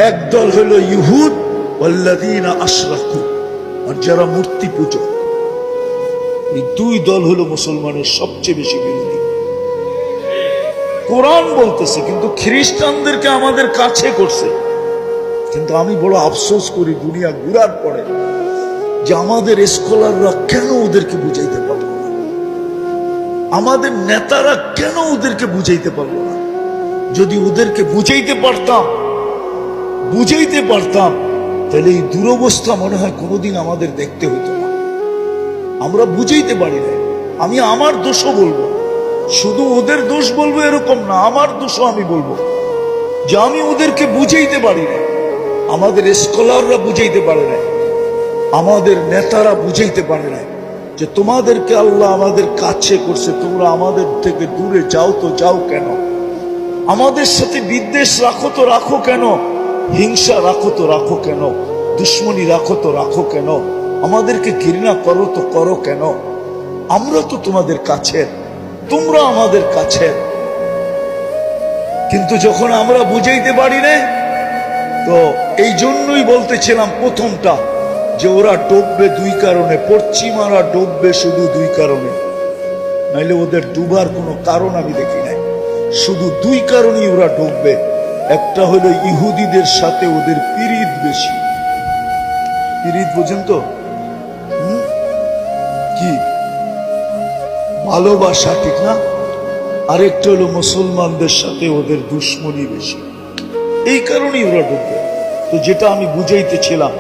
একদল হলো ইহুদ ওয়াল্লাযীনা আশরাকু, আর যারা মূর্তি পূজক। এই দুই দল হলো মুসলমানের সবচেয়ে বেশি বিরোধী। কোরআন বলতেছে, কিন্তু খ্রিস্টানদেরকে আমাদের কাছে করছে। কিন্তু আমি বড় আফসোস করি দুনিয়া ঘুরার পরে যে আমাদের স্কলাররা কেন ওদেরকে বুঝাইতে পারলো না, আমাদের নেতারা কেন ওদেরকে বুঝাইতে পারলো না। যদি ওদেরকে বুঝাইতে পারতাম তাহলে এই দুরবস্থা মনে হয় কোনোদিন আমাদের দেখতে হতো না। আমরা বুঝাইতে পারি না। আমি আমার দোষও বলবো, শুধু ওদের দোষ বলবো এরকম না, আমার দোষও আমি বলবো যে আমি ওদেরকে বুঝাইতে পারি না। আমাদের স্কলাররা বুঝাইতে পারে না, আমাদের নেতারা বুঝাইতে পারে না যে তোমাদেরকে আল্লাহ আমাদের কাছে করছে, তোমরা আমাদের থেকে দূরে যাও তো যাও কেন, আমাদের সাথে বিদ্বেষ রাখো তো রাখো কেন, হিংসা রাখো তো রাখো কেন, দুশ্মনী রাখো তো রাখো কেন, আমাদেরকে ঘৃণা করো তো করো কেন। আমরা তো তোমাদের কাছের, তোমরা আমাদের কাছের। কিন্তু যখন আমরা বুঝাইতে পারি না, তো এই জন্যই বলতেছিলাম প্রথমটা যে ওরা ডুববে দুই কারণে, পশ্চিমারা ডুববে শুধু দুই কারণে, নাইলে ওদের ডুবার কোনো কারণ আমি দেখি নাই। শুধু দুই কারণেই ওরা ডুববে। একটা হলো ইহুদিদের সাথে ওদের পিরিত বেশি। পিরিত বোঝেন তো? কি ভালোবাসা, ঠিক না? আরেকটা হলো মুসলমানদের সাথে ওদের দুশ্মনী বেশি। এই কারণেই ওরা ডুববে। তো যেটা আমি বুঝাইতেছিলাম